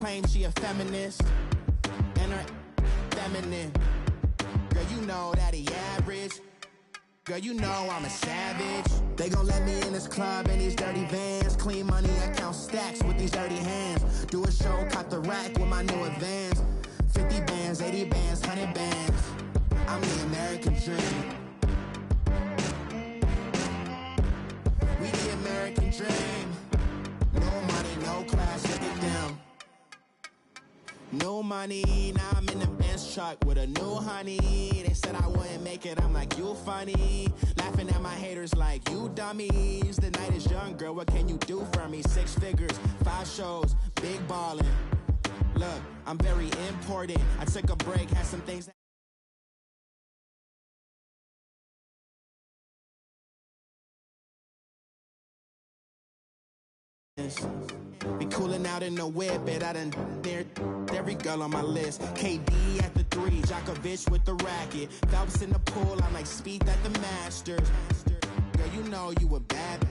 Claims she a feminist and her feminine. Girl, you know that he average. Girl, you know I'm a savage. They gon' let me in this club in these dirty vans. Clean money, I count stacks with these dirty hands. Do a show, cop the rack with my new advance. 50 bands, 80 bands, 100 bands. I'm the American dream. We the American dream. No money, no class, look at them. No money, now I'm in the Benz truck with a new honey. They said I wouldn't make it, I'm like, you funny. Laughing at my haters like, you dummies. The night is young, girl, what can you do for me? 6 figures, 5 shows, big ballin'. Look, I'm very important. I took a break, had some things. Be coolin' out in the whip, but I done there every girl on my list. KD at the 3, Djokovic with the racket. Phelps in the pool, I'm like Speed at the Masters. Girl, you know you a bad.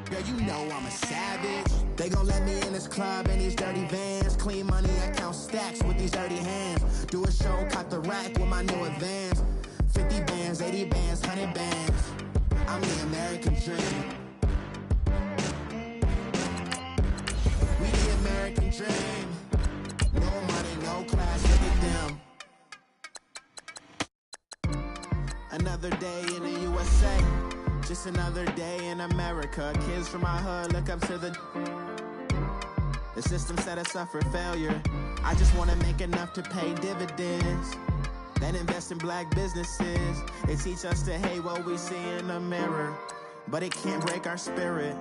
Girl, you know I'm a savage. They gon' let me in this club in these dirty vans. Clean money, I count stacks with these dirty hands. Do a show, cop the rack with my new advance. 50 bands, 80 bands, 100 bands. I'm the American dream. We the American dream. No money, no class, look at them. Another day in the USA. Just another day in America. Kids from my hood look up to the system set us up for failure. I just want to make enough to pay dividends, then invest in black businesses. They teach us to hate what we see in the mirror, but it can't break our spirit.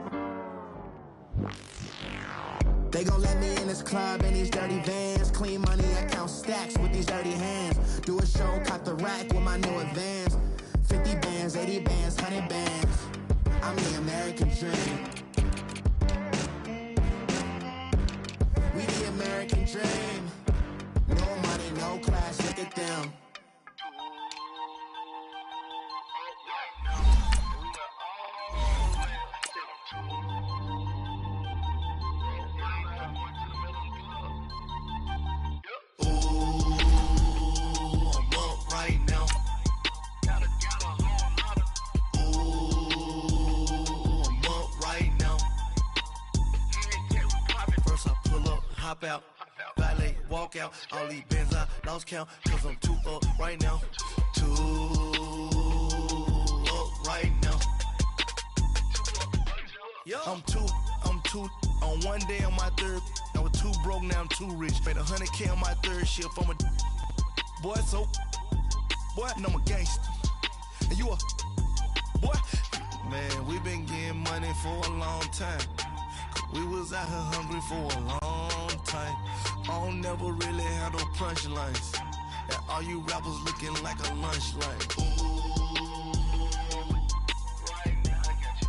They gon' let me in this club in these dirty vans. Clean money, I count stacks with these dirty hands. Do a show, cop the rack with my new advance. 50 bands, 80 bands, 100 bands. I'm the American dream. We the American dream. No money, no class, look at them. Hop out, valet, walk out. All these bands I lost count, cause I'm too up right now. Too up right now. I'm too on one day on my third. I was too broke, now I'm too rich. Made 100K on my third shift. I'm a boy, so boy, and I'm a gangster. And you a boy. Man, we been getting money for a long time. We was out here hungry for a long time. I don't never really have no punchlines. And all you rappers looking like a lunch line. Ooh, right now, I got you.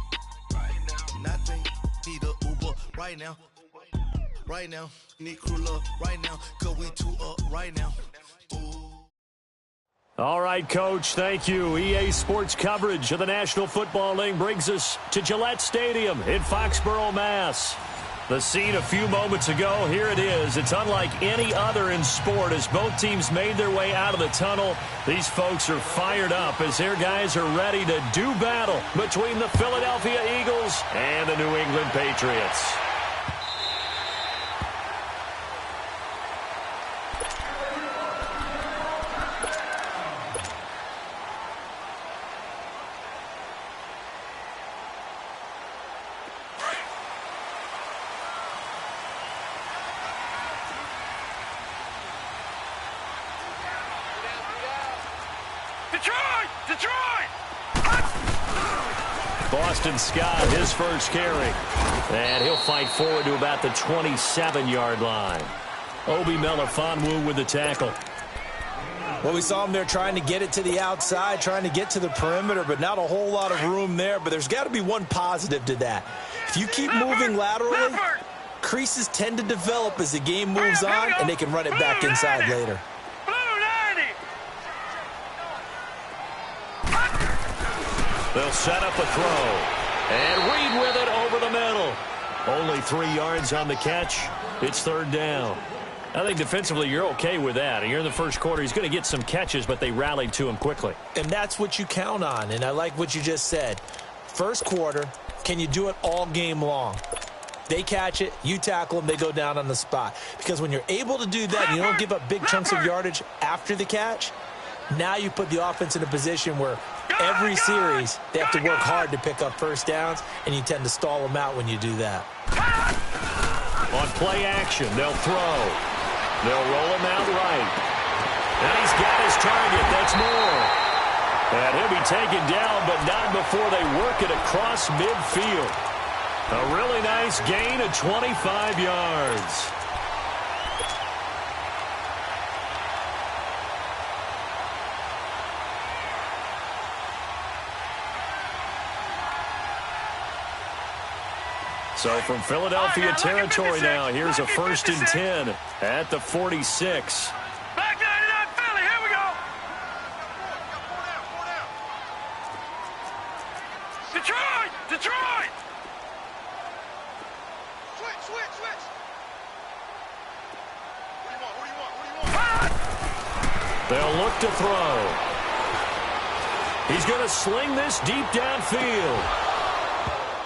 Right now, nothing. Need a Uber right now. Right now, need crew love right now. Cause we too up right now. Ooh. All right, Coach, thank you. EA Sports coverage of the National Football League brings us to Gillette Stadium in Foxborough, Mass. The scene a few moments ago, here it is. It's unlike any other in sport as both teams made their way out of the tunnel. These folks are fired up as their guys are ready to do battle between the Philadelphia Eagles and the New England Patriots. Boston Scott, his first carry. And he'll fight forward to about the 27-yard line. Obi Melifonwu with the tackle. Well, we saw him there trying to get it to the outside, trying to get to the perimeter, but not a whole lot of room there. But there's got to be one positive to that. If you keep moving laterally, creases tend to develop as the game moves on, and they can run it back inside later. They'll set up a throw. And Reed with it over the middle. Only 3 yards on the catch. It's third down. I think defensively you're okay with that. Here in the first quarter, he's going to get some catches, but they rallied to him quickly. And that's what you count on, and I like what you just said. First quarter, can you do it all game long? They catch it, you tackle them, they go down on the spot. Because when you're able to do that, and you don't give up big chunks of yardage after the catch, now you put the offense in a position where every series they have to work hard to pick up first downs, and you tend to stall them out when you do that. On play action, they'll throw. They'll roll him out right. And he's got his target. That's Moore. And he'll be taken down, but not before they work it across midfield. A really nice gain of 25 yards. So from Philadelphia territory now, here's a 1st and 10 at the 46. Back 99 Philly, here we go. Detroit! Detroit! Switch. What do you want? They'll look to throw. He's going to sling this deep downfield.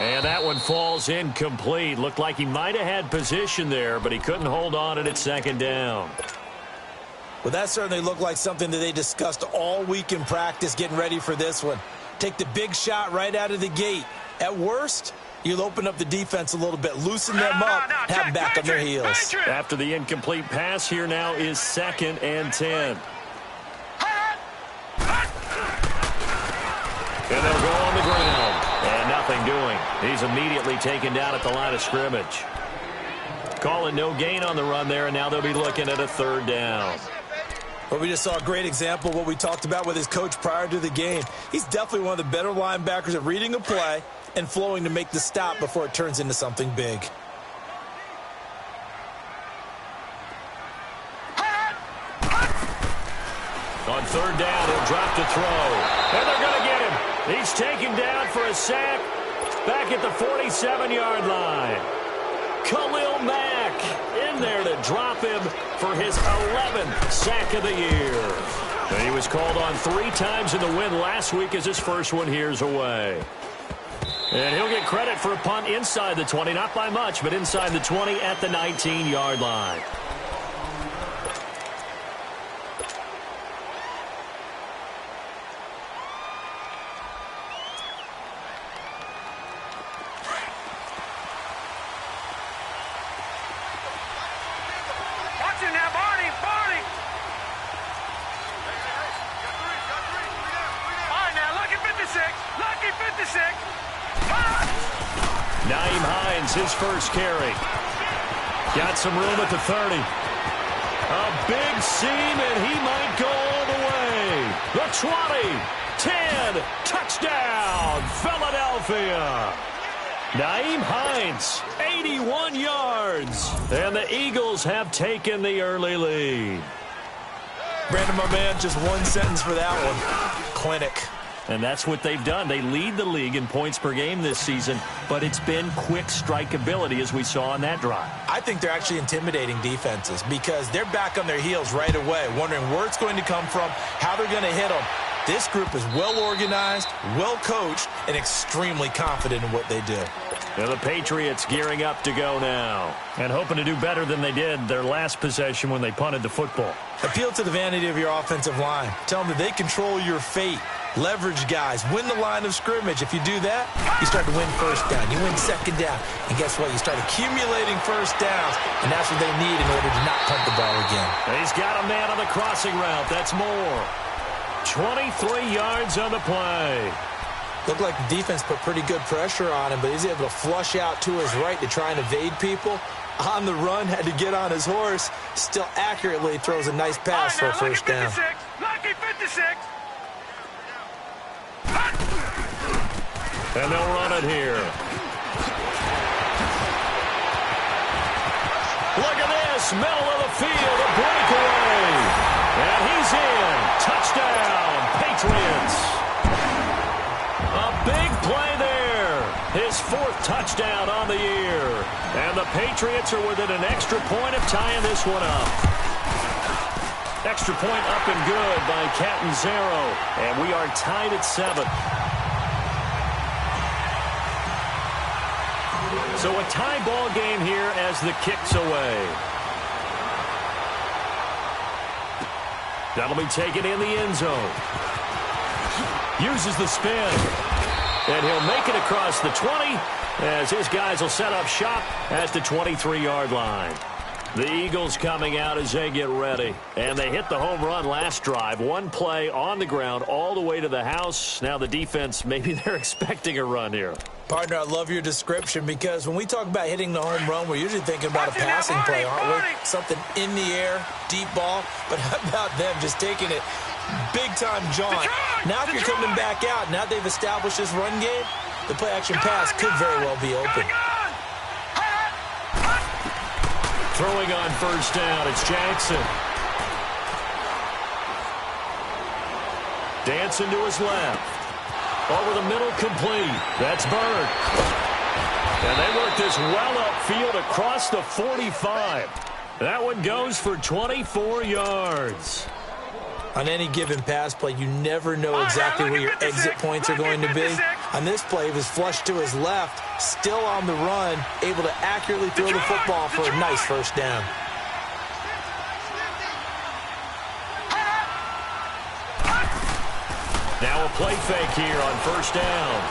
And that one falls incomplete. Looked like he might have had position there, but he couldn't hold on at second down. Well, that certainly looked like something that they discussed all week in practice getting ready for this one. Take the big shot right out of the gate. At worst, you'll open up the defense a little bit, loosen them up, have them back on their heels. After the incomplete pass, here now is 2nd and 10. And they'll go on the ground. And nothing doing. He's immediately taken down at the line of scrimmage. Calling no gain on the run there, and now they'll be looking at a 3rd down. Well, we just saw a great example of what we talked about with his coach prior to the game. He's definitely one of the better linebackers at reading a play and flowing to make the stop before it turns into something big. On 3rd down, he'll drop to throw. And they're going to get him. He's taken down for a sack back at the 47-yard line. Khalil Mack in there to drop him for his 11th sack of the year. And he was called on 3 times in the win last week as his first one here's away. And he'll get credit for a punt inside the 20, not by much, but inside the 20 at the 19-yard line. His first carry. Got some room at the 30. A big seam, and he might go all the way. The 20, 10, touchdown, Philadelphia. Nyheim Hines, 81 yards. And the Eagles have taken the early lead. Brandon, my man, just one sentence for that one. Clinic. And that's what they've done. They lead the league in points per game this season, but it's been quick strikeability as we saw on that drive. I think they're actually intimidating defenses because they're back on their heels right away, wondering where it's going to come from, how they're going to hit them. This group is well organized, well coached, and extremely confident in what they do. Now the Patriots gearing up to go now and hoping to do better than they did their last possession when they punted the football. Appeal to the vanity of your offensive line. Tell them that they control your fate. Leverage guys. Win the line of scrimmage. If you do that, you start to win first down. You win second down. And guess what? You start accumulating first downs. And that's what they need in order to not punt the ball again. He's got a man on the crossing route. That's Moore. 23 yards on the play. Looked like the defense put pretty good pressure on him, but he's able to flush out to his right to try and evade people. On the run, had to get on his horse. Still accurately throws a nice pass for a first down. Lucky 56. And they'll run it here. Look at this. Middle of the field. A breakaway. And he's in. Touchdown, Patriots. A big play there. his 4th touchdown on the year. And the Patriots are within an extra point of tying this one up. Extra point up and good by Catanzaro. And we are tied at 7. So a tie ball game here as the kick's away. That'll be taken in the end zone. Uses the spin. And he'll make it across the 20 as his guys will set up shop at the 23-yard line. The Eagles coming out as they get ready. And they hit the home run last drive. One play on the ground all the way to the house. Now the defense, maybe they're expecting a run here. Partner, I love your description because when we talk about hitting the home run, we're usually thinking about a passing play, aren't we? Something in the air, deep ball. But how about them just taking it big-time jaunt? Now if you're coming back out, now they've established this run game, the play-action pass could very well be open. Throwing on first down, it's Jackson. Dancing to his left. Over the middle, complete. That's Bird. And they work this well upfield across the 45. That one goes for 24 yards. On any given pass play, you never know exactly where your exit points are going to be. On this play, he was flushed to his left, still on the run, able to accurately throw the football for a nice first down. Now a play fake here on first down.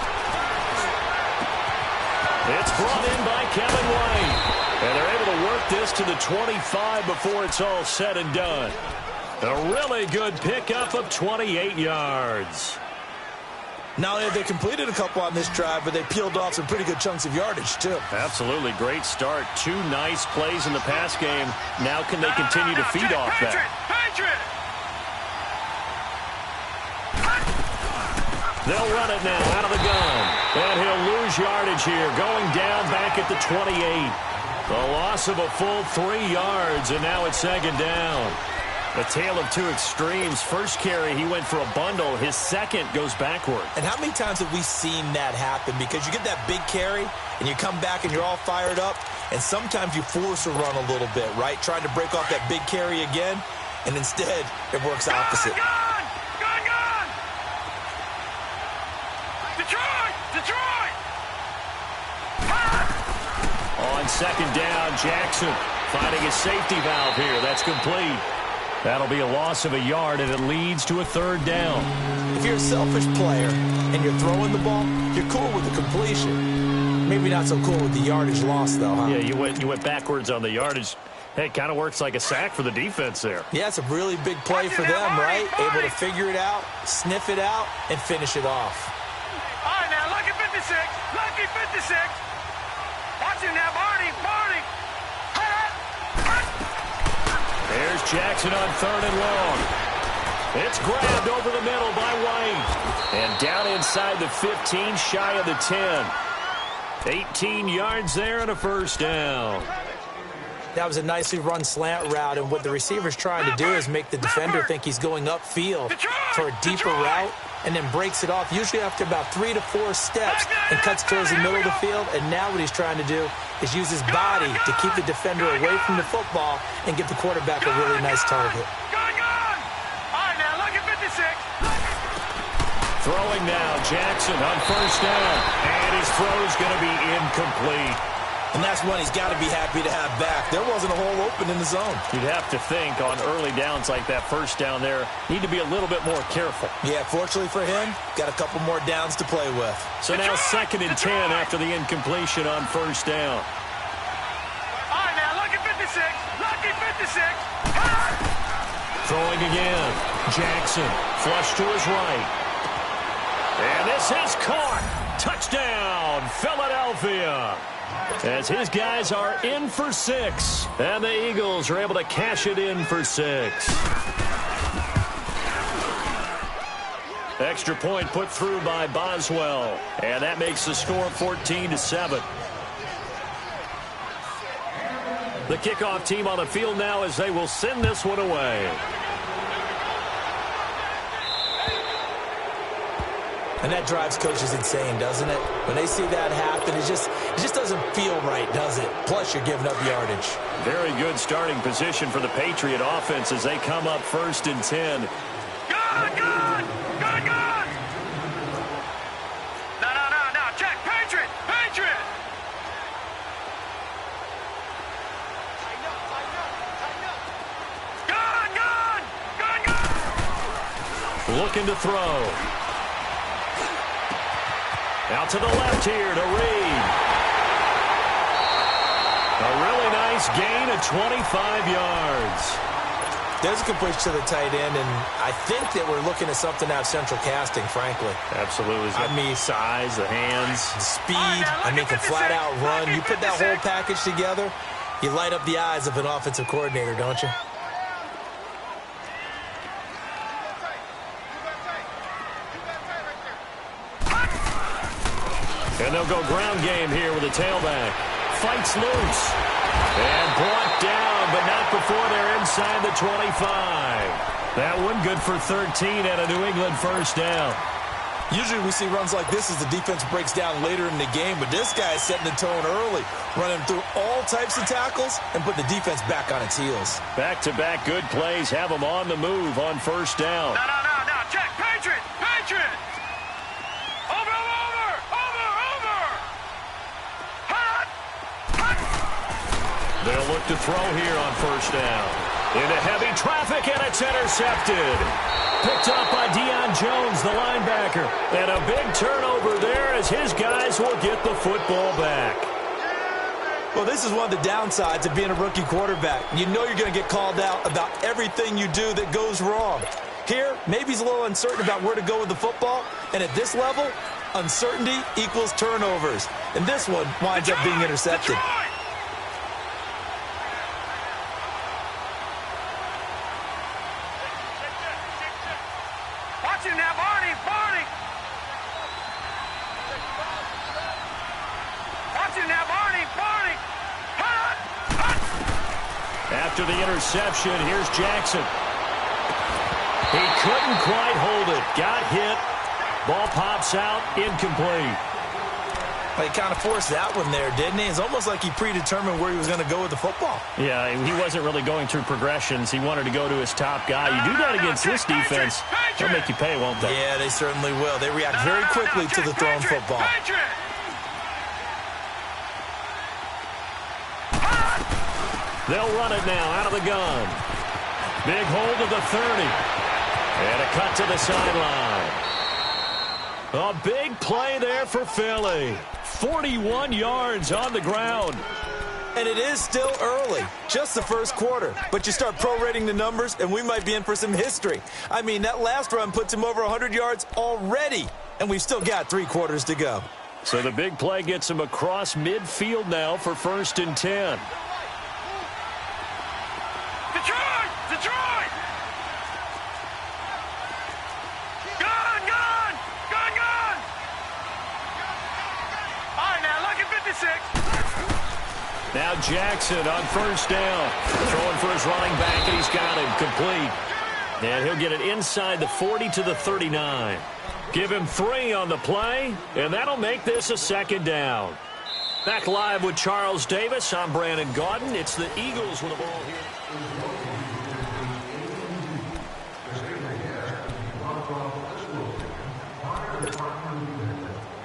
It's brought in by Kevin White. And they're able to work this to the 25 before it's all said and done. A really good pickup of 28 yards. Not only have they completed a couple on this drive, but they peeled off some pretty good chunks of yardage, too. Absolutely. Great start. 2 nice plays in the pass game. Now can they continue to feed off that? They'll run it now out of the gun. And he'll lose yardage here. Going down back at the 28. The loss of a full 3 yards, and now it's second down. A tale of 2 extremes. First carry, he went for a bundle. His second goes backward. And how many times have we seen that happen? Because you get that big carry, and you come back and you're all fired up, and sometimes you force a run a little bit, right? Trying to break off that big carry again, and instead it works opposite. Gone! Detroit! On second down, Jackson finding his safety valve here. That's complete. That'll be a loss of a yard, and it leads to a third down. If you're a selfish player and you're throwing the ball, you're cool with the completion. Maybe not so cool with the yardage loss, though, huh? Yeah, you went backwards on the yardage. Hey, it kind of works like a sack for the defense there. Yeah, it's a really big play for them, right? Able to figure it out, sniff it out, and finish it off. All right, now, lucky 56. Lucky 56. Watch him now, Barney. There's Jackson on third and long. It's grabbed over the middle by White. And down inside the 15, shy of the 10. 18 yards there and a first down. That was a nicely run slant route, and what the receiver's trying to do is make the defender think he's going upfield for a deeper route, and then breaks it off, usually after about 3 to 4 steps, and cuts towards the middle of the field. And now what he's trying to do is use his body to keep the defender away from the football and give the quarterback a really nice target. Gone! All right, now, lucky 56. Throwing now, Jackson on first down. And his throw's going to be incomplete. And that's one he's got to be happy to have back. There wasn't a hole open in the zone. You'd have to think on early downs like that first down there, need to be a little bit more careful. Yeah, fortunately for him, got a couple more downs to play with. So now second and 10 after the incompletion on first down. All right, now, lucky 56. Lucky 56. Throwing again. Jackson, flush to his right. And this is caught. Touchdown, Philadelphia. As his guys are in for 6. And the Eagles are able to cash it in for 6. Extra point put through by Boswell. And that makes the score 14-7. The kickoff team on the field now as they will send this one away. And that drives coaches insane, doesn't it? When they see that happen, it just doesn't feel right, does it? Plus, you're giving up yardage. Very good starting position for the Patriot offense as they come up 1st and 10. Good! No. Check. Patriot! Gun! Looking to throw. Out to the left here to Reed. A really nice gain of 25 yards. There's a completion to the tight end, and I think that we're looking at something out of central casting, frankly. Absolutely. I mean, size, the hands. Speed, can flat out run. You put that whole package together, you light up the eyes of an offensive coordinator, don't you? And they'll go ground game here with a tailback. Fights loose. And brought down, but not before they're inside the 25. That one good for 13 and a New England first down. Usually we see runs like this as the defense breaks down later in the game, but this guy is setting the tone early, running through all types of tackles and put the defense back on its heels. Back-to-back good plays have them on the move on first down. No. Check. Patriot! Over! Hot! They'll look to throw here on first down. Into heavy traffic, and it's intercepted. Picked up by Deion Jones, the linebacker. And a big turnover there as his guys will get the football back. Well, this is one of the downsides of being a rookie quarterback. You know you're going to get called out about everything you do that goes wrong. Here, maybe he's a little uncertain about where to go with the football. And at this level, uncertainty equals turnovers. And this one winds up being intercepted. Watch him now, Barney! Watch him now, Barney! Hot! After the interception, here's Jackson. He couldn't quite hold it. Got hit. Ball pops out. Incomplete. Well, he kind of forced that one there, didn't he? It's almost like he predetermined where he was going to go with the football. Yeah, he wasn't really going through progressions. He wanted to go to his top guy. You do that against this defense, they'll make you pay, won't they? Yeah, they certainly will. They react very quickly to the thrown football. They'll run it now out of the gun. Big hold of the 30. And a cut to the sideline. A big play there for Philly. 41 yards on the ground. And it is still early, just the first quarter. But you start prorating the numbers, and we might be in for some history. I mean, that last run puts him over 100 yards already, and we've still got 3 quarters to go. So the big play gets him across midfield now for 1st and 10. Detroit! Gun! All right, now, look at 56. Now Jackson on first down. Throwing for his running back, and he's got him complete. And he'll get it inside the 40 to the 39. Give him 3 on the play, and that'll make this a 2nd down. Back live with Charles Davis. I'm Brandon Gaudin. It's the Eagles with the ball here.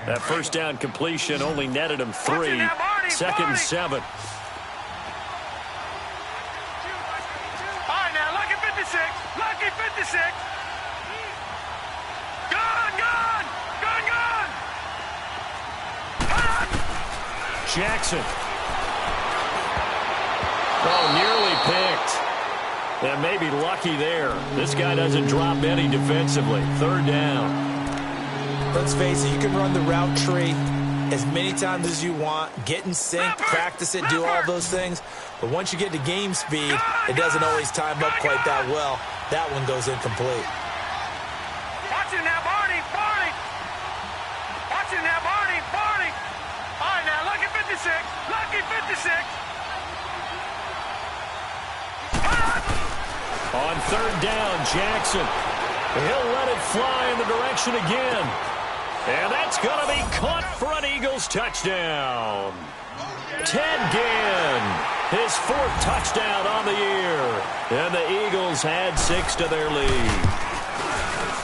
That first down completion only netted him 3. 2nd and 7. All right, now, lucky 56. Lucky 56. Gun! Jackson. Oh, nearly picked. And maybe lucky there. This guy doesn't drop any defensively. 3rd down. Let's face it, you can run the route tree as many times as you want, get in sync, practice it, do all those things. But once you get to game speed, it doesn't always time up quite that well. That one goes incomplete. Watch it now, Barney! Watch it now, Barney! All right, now, lucky 56. Lucky 56. On 3rd down, Jackson. He'll let it fly in the direction again. And that's going to be caught for an Eagles touchdown. Ted Ginn, his 4th touchdown on the year. And the Eagles add 6 to their lead.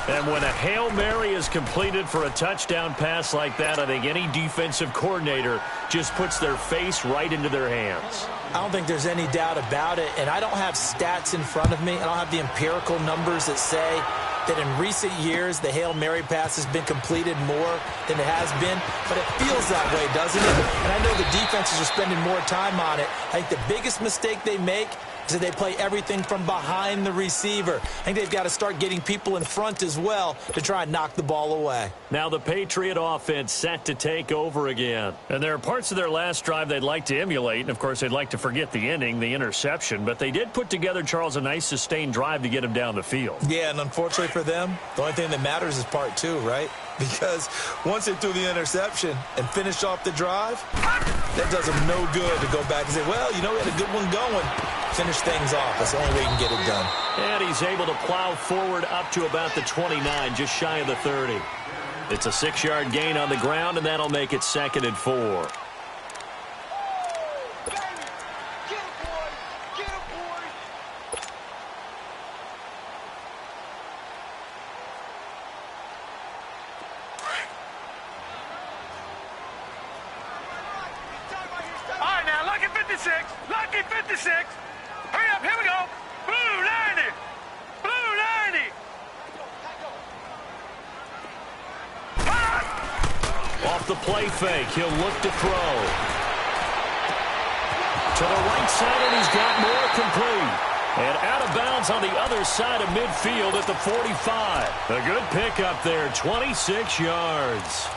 And when a Hail Mary is completed for a touchdown pass like that, I think any defensive coordinator just puts their face right into their hands. I don't think there's any doubt about it, and I don't have stats in front of me. I don't have the empirical numbers that say that in recent years the Hail Mary pass has been completed more than it has been, but it feels that way, doesn't it? And I know the defenses are spending more time on it. I think the biggest mistake they make is that they play everything from behind the receiver. I think they've got to start getting people in front as well to try and knock the ball away. Now the Patriot offense set to take over again. And there are parts of their last drive they'd like to emulate, and of course they'd like to forget the ending, the interception, but they did put together, Charles, a nice sustained drive to get him down the field. Yeah, and unfortunately for them, the only thing that matters is part 2, right? Because once they threw the interception and finished off the drive, that does them no good to go back and say, well, you know, we had a good one going. Finish things off. That's the only way you can get it done. And he's able to plow forward up to about the 29, just shy of the 30. It's a 6-yard gain on the ground, and that'll make it 2nd and 4. Lucky 56. Hurry up, here we go. Blue 90. Blue 90. Off the play fake, he'll look to throw. To the right side, and he's got more, complete. And out of bounds on the other side of midfield at the 45. A good pickup there, 26 yards.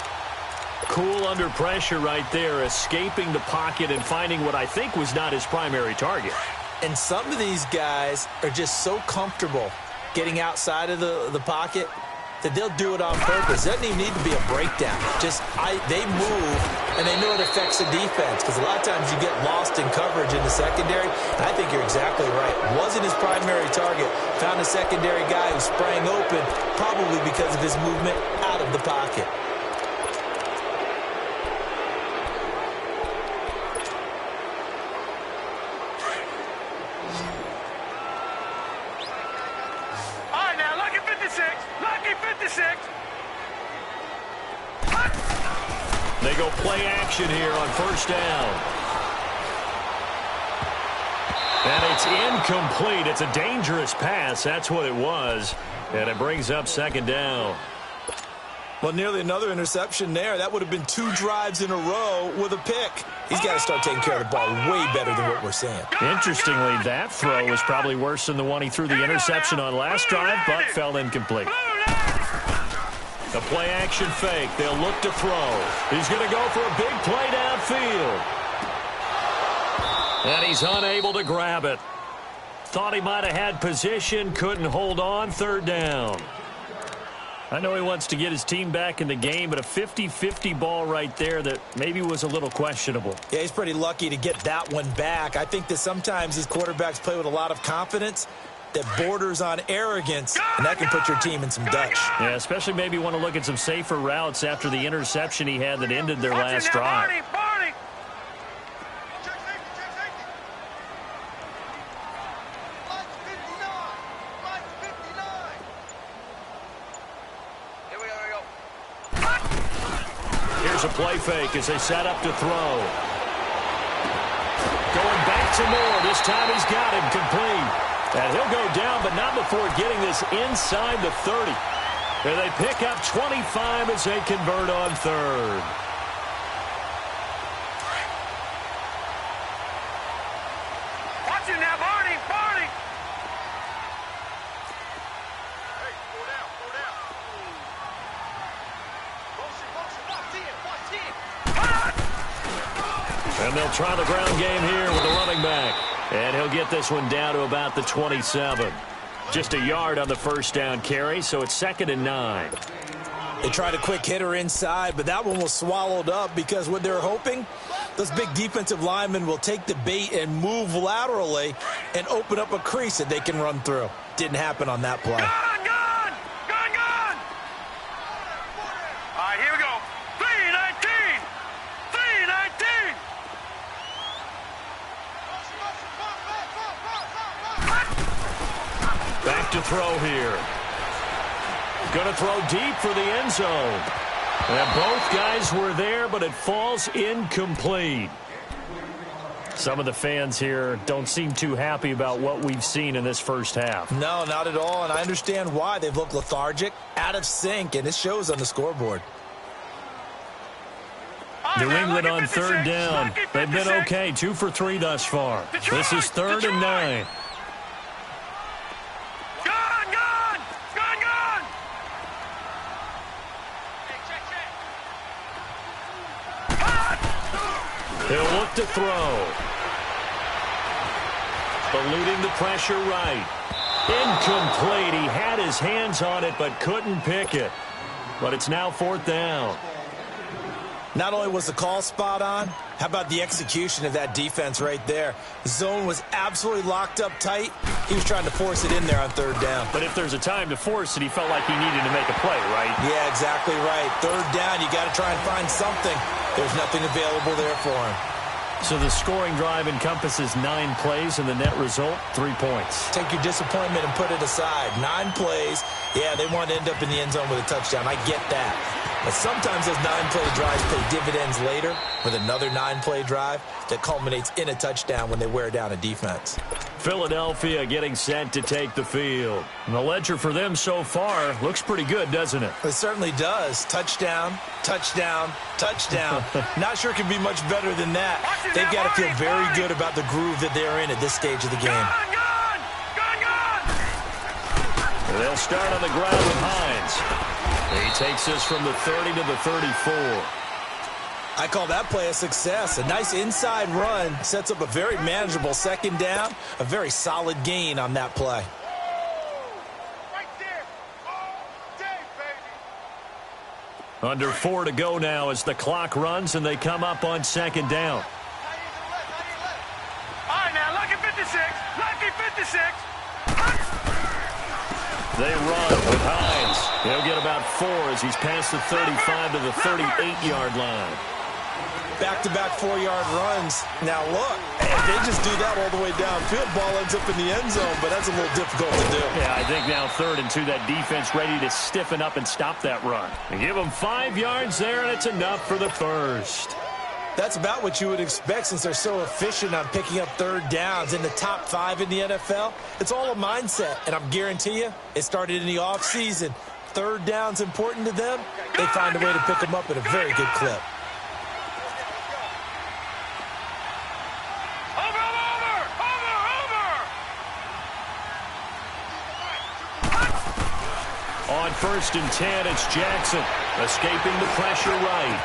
Cool under pressure right there, escaping the pocket and finding what I think was not his primary target. And some of these guys are just so comfortable getting outside of the pocket that they'll do it on purpose. It doesn't even need to be a breakdown. They move, and they know it affects the defense, because a lot of times you get lost in coverage in the secondary. And I think you're exactly right. Wasn't his primary target. Found a secondary guy who sprang open, probably because of his movement out of the pocket. They go play action here on 1st down. And it's incomplete. It's a dangerous pass. That's what it was. And it brings up 2nd down. Well, nearly another interception there. That would have been 2 drives in a row with a pick. He's got to start taking care of the ball way better than what we're seeing. Interestingly, that throw was probably worse than the one he threw the interception on last drive, but fell incomplete. The play action fake. They'll look to throw. He's going to go for a big play downfield. And he's unable to grab it. Thought he might have had position, couldn't hold on. 3rd down. I know he wants to get his team back in the game, but a 50-50 ball right there that maybe was a little questionable. Yeah, he's pretty lucky to get that one back. I think that sometimes these quarterbacks play with a lot of confidence that borders on arrogance, and that can put your team in some Dutch. Yeah, especially maybe want to look at some safer routes after the interception he had that ended their last drive. Barney. Here's a play fake as they set up to throw. Going back to Moore. This time he's got him complete. And he'll go down, but not before getting this inside the 30. And they pick up 25 as they convert on 3rd. Watch it now, Barney. Barney. Hey, pull down. Watch it. And they'll try the ground game here with the running back. And he'll get this one down to about the 27. Just a yard on the 1st down carry, so it's 2nd and 9. They tried a quick hitter inside, but that one was swallowed up because what they're hoping, those big defensive linemen will take the bait and move laterally and open up a crease that they can run through. Didn't happen on that play. Gone! All right, here we go. to throw here. Going to throw deep for the end zone. And both guys were there, but it falls incomplete. Some of the fans here don't seem too happy about what we've seen in this first half. No, not at all, and I understand why. They've looked lethargic, out of sync, and it shows on the scoreboard. New England on third down. They've been okay, 2 for 3 thus far. This is 3rd and 9. He'll look to throw. Eluding the pressure right. Incomplete. He had his hands on it but couldn't pick it. But it's now 4th down. Not only was the call spot on, how about the execution of that defense right there? The zone was absolutely locked up tight. He was trying to force it in there on 3rd down. But if there's a time to force it, he felt like he needed to make a play, right? Yeah, exactly right. 3rd down, you got to try and find something. There's nothing available there for him. So the scoring drive encompasses 9 plays, and the net result, 3 points. Take your disappointment and put it aside. 9 plays. Yeah, they want to end up in the end zone with a touchdown. I get that. But sometimes those 9-play drives pay dividends later with another 9-play drive that culminates in a touchdown when they wear down a defense. Philadelphia getting set to take the field. And the ledger for them so far looks pretty good, doesn't it? It certainly does. Touchdown, touchdown, touchdown. Not sure it can be much better than that. They've got to feel very good about the groove that they're in at this stage of the game. They'll start on the ground with Hines. He takes this from the 30 to the 34. I call that play a success. A nice inside run sets up a very manageable 2nd down. A very solid gain on that play. Right there. All day, baby. Under 4 to go now as the clock runs and they come up on 2nd down. All right, now, lucky 56. Lucky 56. They run with Hines. He'll get about 4 as he's past the 35 to the 38-yard line. Back-to-back 4-yard runs. Now, look, if they just do that all the way downfield, ball ends up in the end zone, but that's a little difficult to do. Yeah, I think now 3rd and 2, that defense ready to stiffen up and stop that run. And give them 5 yards there, and it's enough for the first. That's about what you would expect since they're so efficient on picking up 3rd downs in the top 5 in the NFL. It's all a mindset, and I'm guarantee you it started in the offseason. 3rd down's important to them. They find a way to pick them up at a very good clip. On 1st and 10, it's Jackson escaping the pressure right.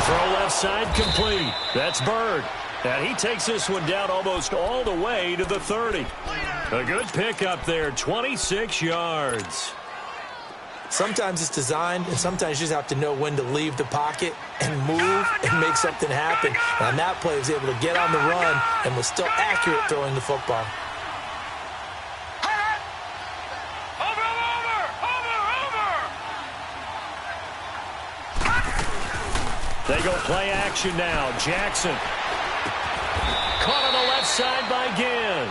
Throw left side complete. That's Bird. And he takes this one down almost all the way to the 30. A good pickup there, 26 yards. Sometimes it's designed, and sometimes you just have to know when to leave the pocket and move and make something happen. And on that play, he was able to get on the run and was still accurate throwing the football. They go play action now. Jackson. Caught on the left side by Ginn.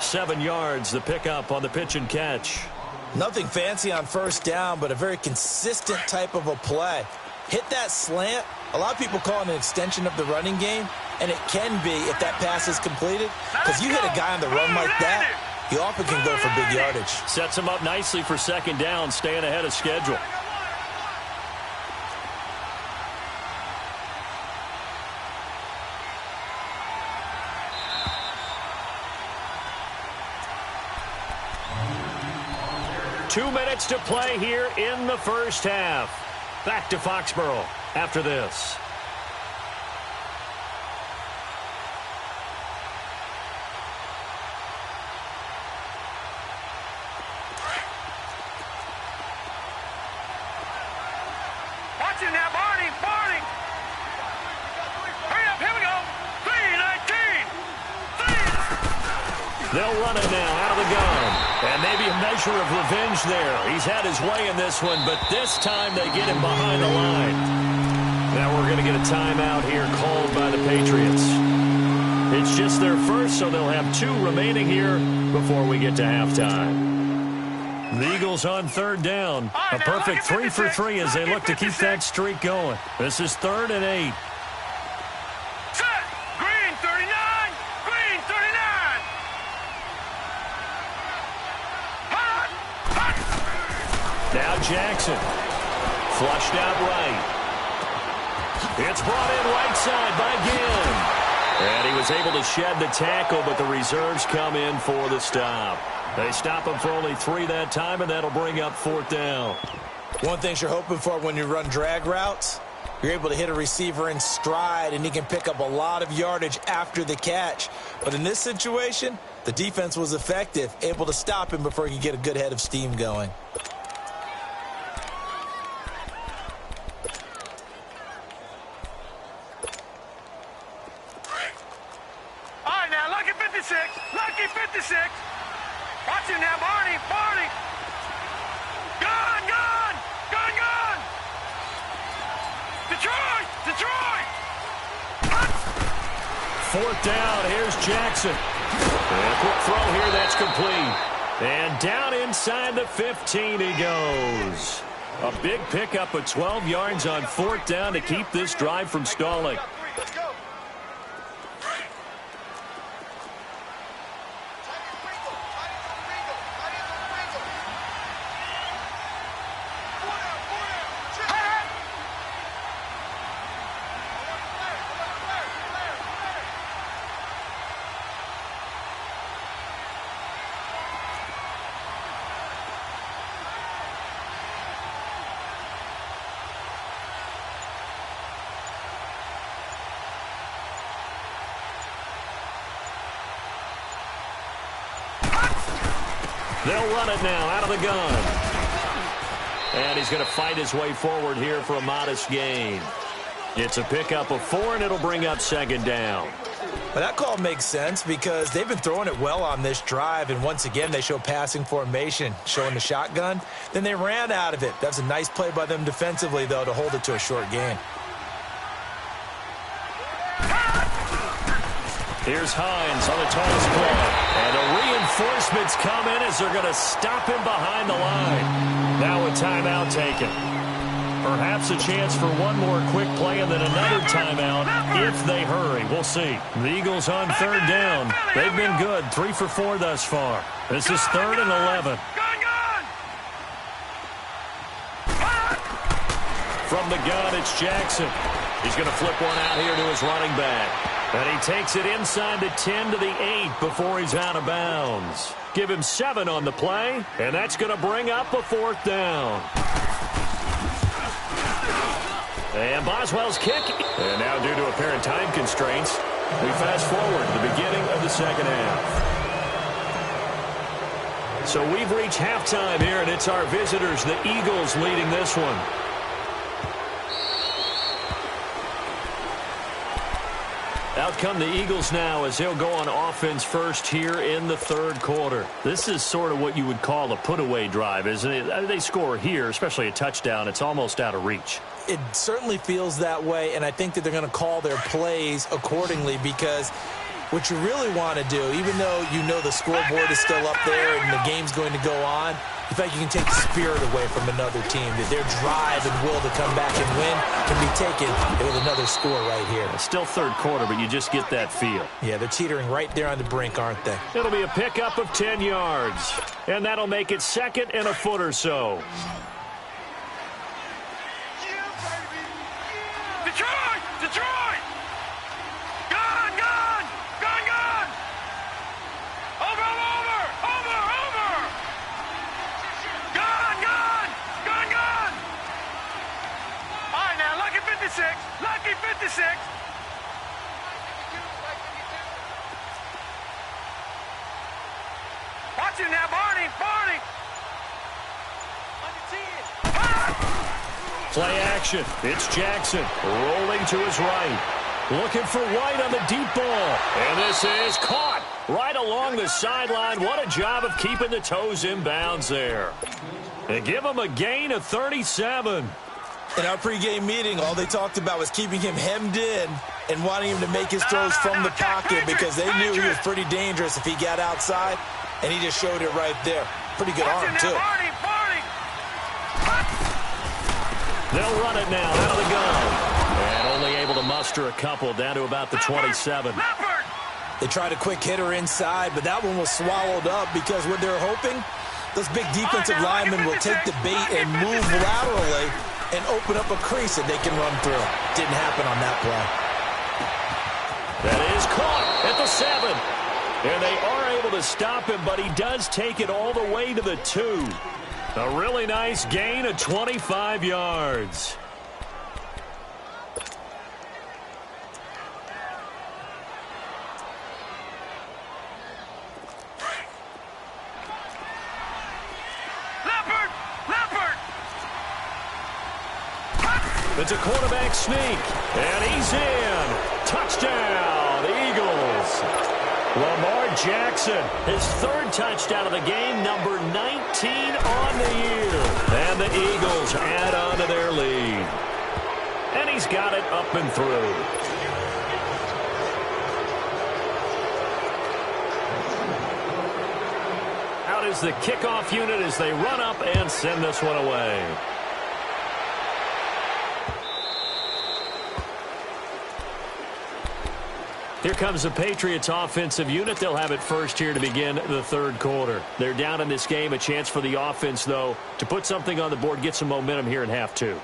7 yards, the pickup on the pitch and catch. Nothing fancy on 1st down, but a very consistent type of a play. Hit that slant. A lot of people call it an extension of the running game, and it can be if that pass is completed. Because you hit a guy on the run like that, you often can go for big yardage. Sets him up nicely for 2nd down, staying ahead of schedule. Two minutes to play here in the first half. Back to Foxborough after this. Watch it now, Barney. Barney. Hurry up, here we go. 3-19. They'll run it now out of the gun. And maybe a measure of revenge there. He's had his way in this one, but this time they get him behind the line. Now we're going to get a timeout here called by the Patriots. It's just their first, so they'll have 2 remaining here before we get to halftime. The Eagles on third down. A perfect 3 for 3 as they look to keep that streak going. This is 3rd and 8. Set. Green 39. Green 39. Hot. Hot. Now Jackson. Flushed out right. It's brought in right side by Ginn. And he was able to shed the tackle, but the reserves come in for the stop. They stop him for only 3 that time, and that'll bring up 4th down. One thing you're hoping for when you run drag routes, you're able to hit a receiver in stride, and he can pick up a lot of yardage after the catch. But in this situation, the defense was effective, able to stop him before he could get a good head of steam going. All right, now, lucky 56. Lucky 56. Watch him now, Barney. Barney. Gun, gun. Gun, gun. Detroit. Detroit. 4th down. Here's Jackson. And a quick throw here. That's complete. And down inside the 15 he goes. A big pickup of 12 yards on 4th down to keep this drive from stalling. They'll run it now out of the gun. And he's going to fight his way forward here for a modest gain. It's a pickup of 4, and it'll bring up 2nd down. But that call makes sense because they've been throwing it well on this drive, and once again they show passing formation, showing the shotgun. Then they ran out of it. That's a nice play by them defensively, though, to hold it to a short gain. Here's Hines on the toss play. And the reinforcements come in as they're going to stop him behind the line. Now a timeout taken. Perhaps a chance for one more quick play and then another timeout if they hurry. We'll see. The Eagles on 3rd down. They've been good. 3 for 4 thus far. This is 3rd and 11. From the gun, it's Jackson. He's going to flip one out here to his running back. And he takes it inside the 10 to the 8 before he's out of bounds. Give him 7 on the play, and that's going to bring up a 4th down. And Boswell's kick. And now due to apparent time constraints, we fast forward to the beginning of the 2nd half. So we've reached halftime here, and it's our visitors, the Eagles, leading this one. Out come the Eagles now as they'll go on offense first here in the 3rd quarter. This is sort of what you would call a put-away drive, isn't it? They score here, especially a touchdown. It's almost out of reach. It certainly feels that way, and I think that they're going to call their plays accordingly because what you really want to do, even though you know the scoreboard is still up there and the game's going to go on, in fact, you can take the spirit away from another team. That their drive and will to come back and win can be taken with another score right here. It's still 3rd quarter, but you just get that feel. Yeah, they're teetering right there on the brink, aren't they? It'll be a pickup of 10 yards, and that'll make it 2nd and a foot or so. Detroit! Detroit! Gun, gun! Gun, gun! Over, over! Over, over! Gun, gun! Gun, gun! All right, now, lucky 56. Lucky 56. Watch him now, Barney! Barney! Play action. It's Jackson rolling to his right. Looking for White on the deep ball. And this is caught right along the sideline. What a job of keeping the toes in bounds there. They give him a gain of 37. In our pregame meeting, all they talked about was keeping him hemmed in and wanting him to make his throws from the pocket because they knew he was pretty dangerous if he got outside, and he just showed it right there. Pretty good arm, too. They'll run it now out of the gun. And only able to muster a couple down to about the 27. They tried a quick hitter inside, but that one was swallowed up because what they're hoping, those big defensive linemen will take the bait and move laterally and open up a crease that they can run through. Didn't happen on that play. That is caught at the 7. And they are able to stop him, but he does take it all the way to the 2. A really nice gain of 25 yards. It's a quarterback sneak, and he's in. Touchdown, Eagles. Lamar Jackson, his 3rd touchdown of the game, number 19 on the year. And the Eagles add on to their lead. And he's got it up and through. Out is the kickoff unit as they run up and send this one away. Here comes the Patriots offensive unit. They'll have it first here to begin the 3rd quarter. They're down in this game. A chance for the offense, though, to put something on the board, get some momentum here in half 2.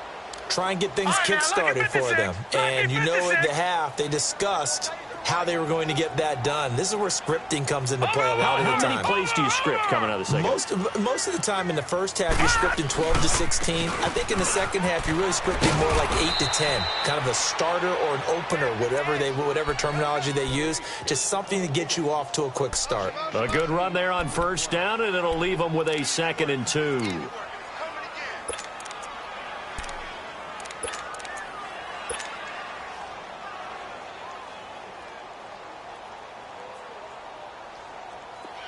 Try and get things kick-started for them. And you know at the half, they discussed how they were going to get that done. This is where scripting comes into play a lot of the time. How many plays do you script coming out of the second? Most of the time in the first half, you're scripting 12 to 16. I think in the second half, you're really scripting more like 8 to 10. Kind of a starter or an opener, whatever terminology they use. Just something to get you off to a quick start. A good run there on first down, and it'll leave them with a 2nd and 2.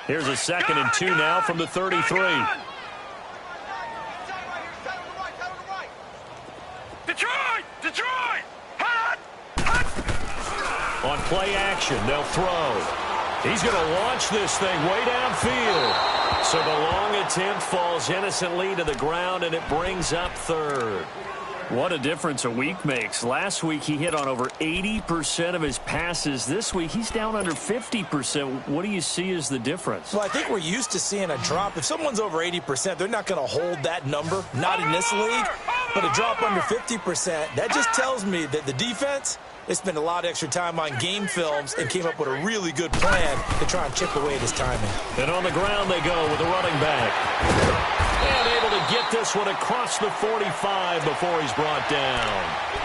Here's a 2nd and 2 now from the 33. Detroit! On play action, they'll throw. He's going to launch this thing way downfield. So the long attempt falls innocently to the ground, and it brings up 3rd. What a difference a week makes. Last week, he hit on over 80% of his passes. This week, he's down under 50%. What do you see as the difference? Well, I think we're used to seeing a drop. If someone's over 80%, they're not going to hold that number, not in this league. But a drop under 50%, that just tells me that the defense, they spent a lot of extra time on game films and came up with a really good plan to try and chip away at his timing. And on the ground they go with a running back. And able to get this one across the 45 before he's brought down.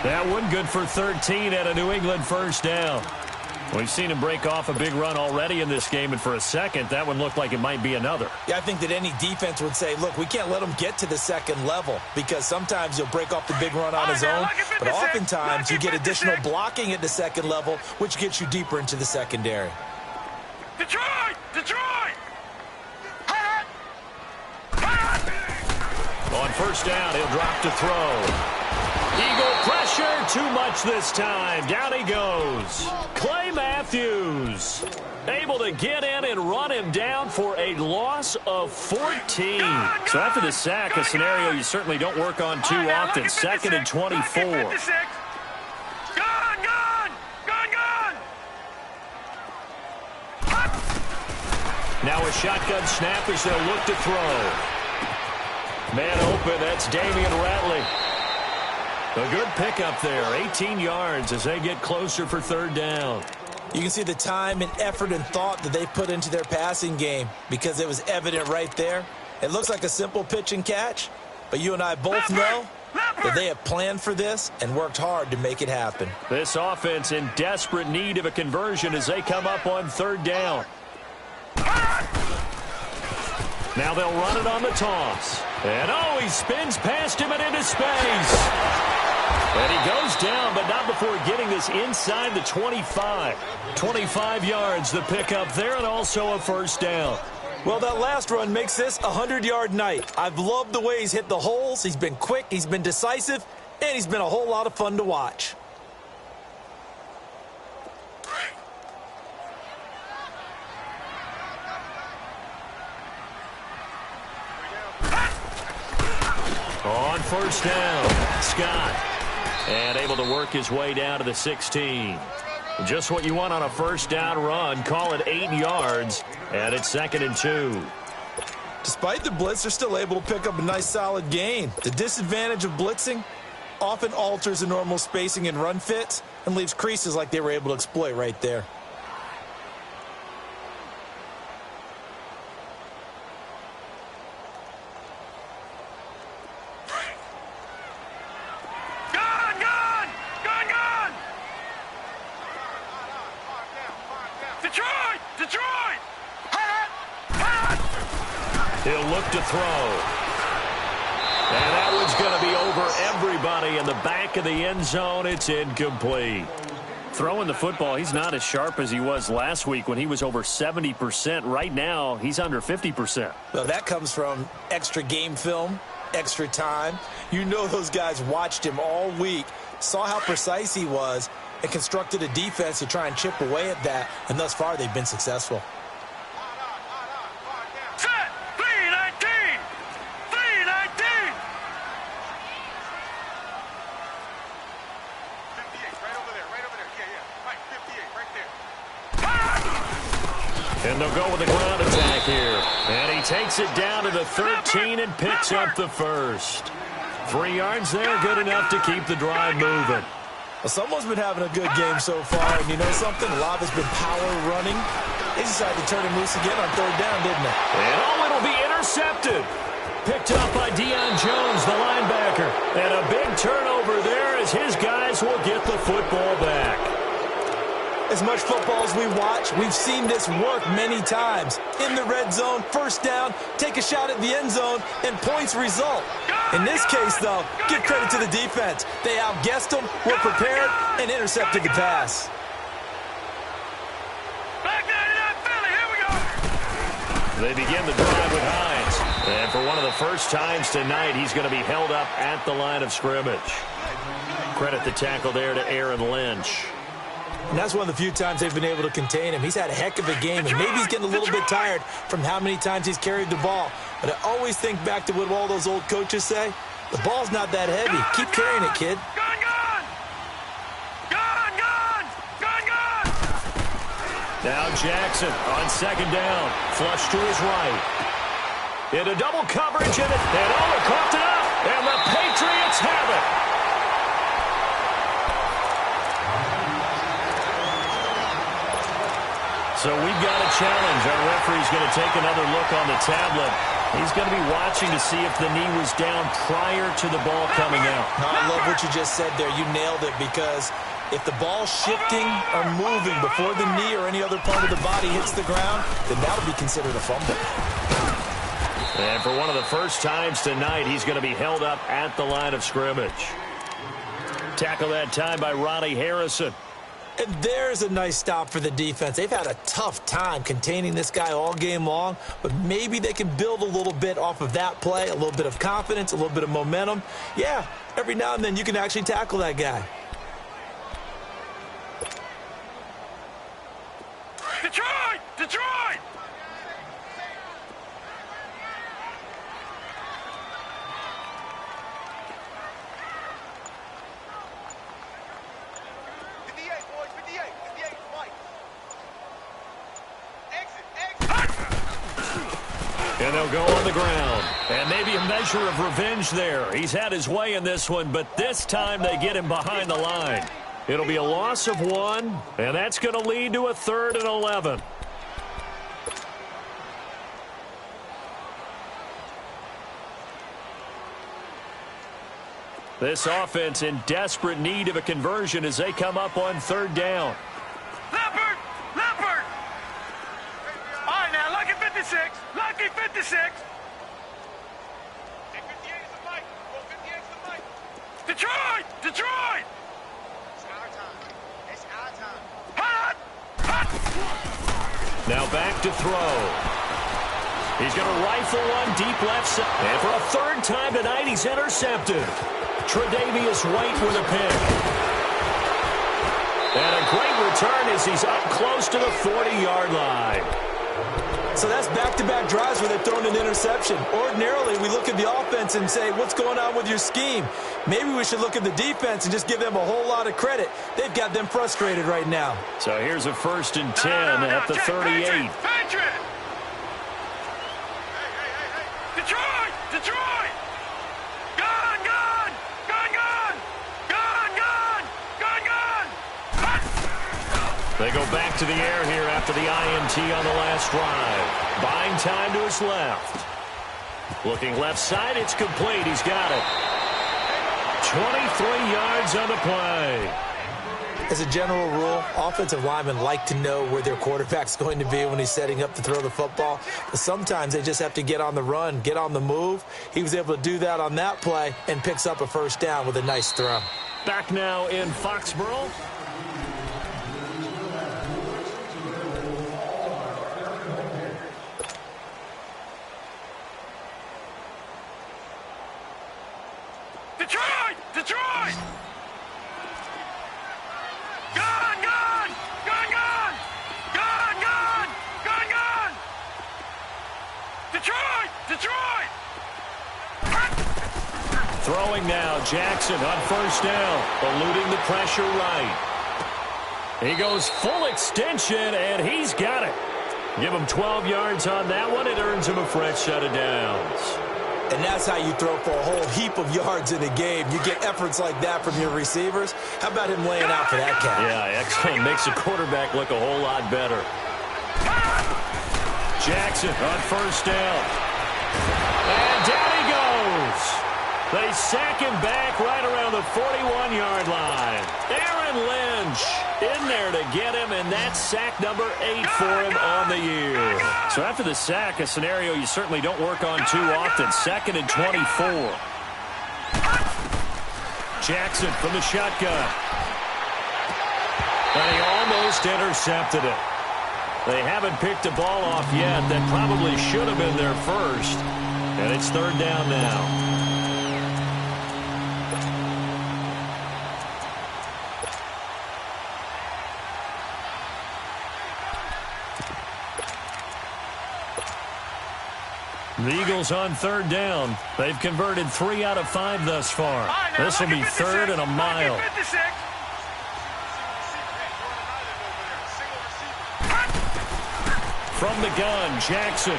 That one good for 13 at a New England first down. We've seen him break off a big run already in this game, and for a second, that one looked like it might be another. Yeah, I think that any defense would say, look, we can't let him get to the 2nd level because sometimes he'll break off the big run on his own, but oftentimes you get additional blocking at the 2nd level, which gets you deeper into the secondary. Detroit! On first down, he'll drop to throw. Eagle pressure, too much this time. Down he goes. Clay Matthews able to get in and run him down for a loss of 14. So after the sack, a scenario you certainly don't work on too often. 2nd and 24. Now a shotgun snap as they'll look to throw. Man open, that's Damian Ratley. A good pickup there, 18 yards as they get closer for 3rd down. You can see the time and effort and thought that they put into their passing game because it was evident right there. It looks like a simple pitch and catch, but you and I both know that they have planned for this and worked hard to make it happen. This offense in desperate need of a conversion as they come up on 3rd down. Now they'll run it on the toss. And he spins past him and into space. And he goes down, but not before getting this inside the 25. 25 yards, the pickup there, and also a first down. Well, that last run makes this a 100-yard night. I've loved the way he's hit the holes. He's been quick, he's been decisive, and he's been a whole lot of fun to watch. On first down, Scott. And able to work his way down to the 16. Just what you want on a first down run. Call it 8 yards. And it's 2nd and 2. Despite the blitz, they're still able to pick up a nice solid gain. The disadvantage of blitzing often alters the normal spacing and run fits and leaves creases like they were able to exploit right there. He'll look to throw. And that one's going to be over everybody in the back of the end zone. It's incomplete. Throwing the football, he's not as sharp as he was last week when he was over 70%. Right now, he's under 50%. Well, that comes from extra game film, extra time. You know those guys watched him all week, saw how precise he was, and constructed a defense to try and chip away at that. And thus far, they've been successful. And they'll go with the ground attack here. And he takes it down to the 13 and picks up the first. 3 yards there, good enough to keep the drive moving. Well, someone's been having a good game so far, and you know something? A lot has been power running. They decided to turn him loose again on 3rd down, didn't they? And it'll be intercepted. Picked up by Deion Jones, the linebacker. And a big turnover there as his guys will get the football back. As much football as we watch, we've seen this work many times. In the red zone, first down, take a shot at the end zone, and points result. In this case, though, give credit to the defense. They outguessed them, were prepared, and intercepted the pass. They begin the drive with Hines. And for one of the first times tonight, he's going to be held up at the line of scrimmage. Credit the tackle there to Aaron Lynch. And that's one of the few times they've been able to contain him. He's had a heck of a game, and maybe he's getting a little bit tired from how many times he's carried the ball. But I always think back to what all those old coaches say. The ball's not that heavy. Keep carrying it, kid. Now Jackson on 2nd down. Flush to his right. Into double coverage, and coughed it up. And the Patriots have it. So we've got a challenge. Our referee's going to take another look on the tablet. He's going to be watching to see if the knee was down prior to the ball coming out. I love what you just said there. You nailed it, because if the ball's shifting or moving before the knee or any other part of the body hits the ground, then that'll be considered a fumble. And for one of the first times tonight, he's going to be held up at the line of scrimmage. Tackle that time by Ronnie Harrison. And there's a nice stop for the defense. They've had a tough time containing this guy all game long, but maybe they can build a little bit off of that play, a little bit of confidence, a little bit of momentum. Yeah, every now and then you can actually tackle that guy. Detroit! Detroit! And they'll go on the ground. And maybe a measure of revenge there. He's had his way in this one, but this time they get him behind the line. It'll be a loss of 1, and that's going to lead to a 3rd and 11. This offense in desperate need of a conversion as they come up on 3rd down. Leopard! Leopard! All right, now, lucky 56. Lucky 56. Hey, 58 is the mic. 58 is the mic. Detroit! Detroit! It's our time. It's our time. Hot! Hot! Now back to throw. He's going to rifle one deep left side. And for a 3rd time tonight, he's intercepted. Tre'Davious White with a pick. And a great return as he's up close to the 40-yard line. So that's back-to-back drives where they've thrown an interception. Ordinarily, we look at the offense and say, what's going on with your scheme? Maybe we should look at the defense and just give them a whole lot of credit. They've got them frustrated right now. So here's a 1st and 10 at the 38. Patriot! Detroit! Detroit! Gun! Gun! Gun! Gun! Gun! Gun! Gun! Gun! They go back to the air here after the INT on the last drive. Buying time to his left. Looking left side, it's complete. He's got it. 23 yards on the play. As a general rule, offensive linemen like to know where their quarterback's going to be when he's setting up to throw the football. But sometimes they just have to get on the run, get on the move. He was able to do that on that play and picks up a 1st down with a nice throw. Back now in Foxborough. Detroit! Detroit! Gun! Gun! Gun! Gun! Gun! Gun! Gun! Gun! Detroit! Detroit! Throwing now, Jackson on 1st down, eluding the pressure right. He goes full extension, and he's got it. Give him 12 yards on that one. It earns him a fresh set of downs. And that's how you throw for a whole heap of yards in a game. You get efforts like that from your receivers. How about him laying out for that catch? Yeah, excellent. Makes the quarterback look a whole lot better. Jackson on 1st down. And down he goes. They sack him back right around the 41-yard line. Aaron Lynch in there to get him, and that's sack number 8 for him on the year. So after the sack, a scenario you certainly don't work on too often. 2nd and 24. Jackson from the shotgun. And he almost intercepted it. They haven't picked a ball off yet. That probably should have been their first. And it's 3rd down now. The Eagles on 3rd down. They've converted 3 out of 5 thus far. This will be 3rd and a mile. From the gun, Jackson.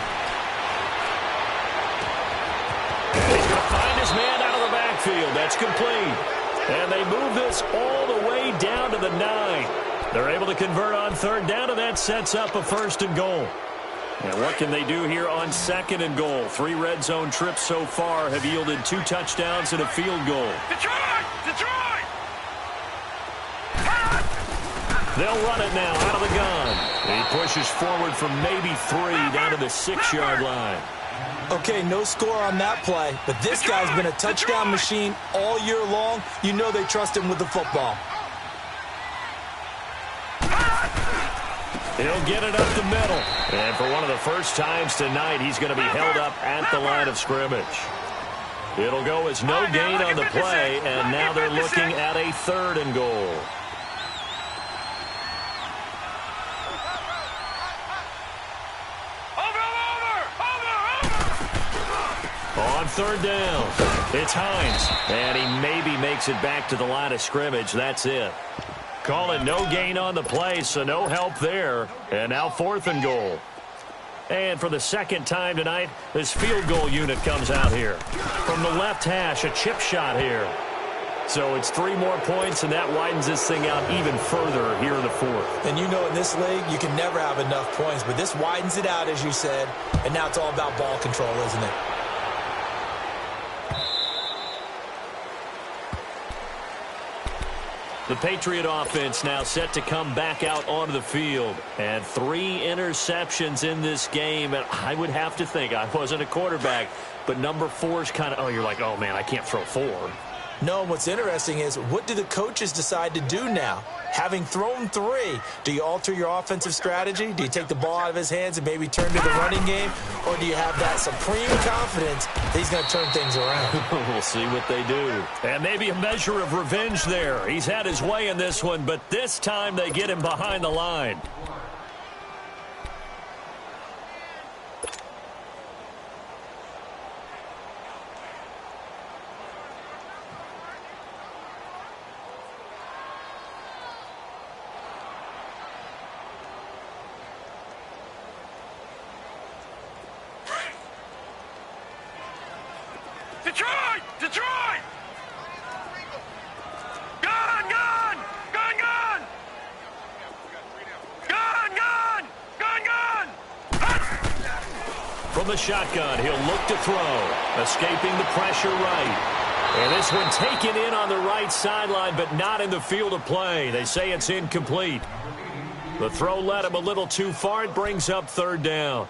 And he's going to find his man out of the backfield. That's complete. And they move this all the way down to the 9. They're able to convert on 3rd down, and that sets up a 1st and goal. And what can they do here on 2nd and goal? 3 red zone trips so far have yielded 2 touchdowns and a field goal. Detroit! Detroit! They'll run it now out of the gun. He pushes forward from maybe 3 down to the 6-yard line. Okay, no score on that play, but this guy's been a touchdown machine all year long. You know they trust him with the football. He'll get it up the middle. And for one of the first times tonight, he's going to be held up at the line of scrimmage. It'll go as no gain on the play, and now they're looking at a 3rd and goal. On 3rd down, it's Hines. And he maybe makes it back to the line of scrimmage. That's it. Call it no gain on the play, so no help there. And now 4th and goal. And for the 2nd time tonight, this field goal unit comes out here. From the left hash, a chip shot here. So it's 3 more points, and that widens this thing out even further here in the 4th. And you know in this league, you can never have enough points, but this widens it out, as you said. And now it's all about ball control, isn't it? The Patriot offense now set to come back out onto the field. And 3 interceptions in this game. And I would have to think, I wasn't a quarterback, but number 4 is kind of, oh, you're like, oh, man, I can't throw 4. No, what's interesting is, what do the coaches decide to do now? Having thrown 3, do you alter your offensive strategy? Do you take the ball out of his hands and maybe turn to the running game? Or do you have that supreme confidence that he's going to turn things around? We'll see what they do. And maybe a measure of revenge there. He's had his way in this one, but this time they get him behind the line. Detroit! Detroit! Gun! Gun! Gun! Gun! Gun! Gun! Gun! Gun! From the shotgun, he'll look to throw. Escaping the pressure right. And this one taken in on the right sideline, but not in the field of play. They say it's incomplete. The throw led him a little too far. It brings up third down.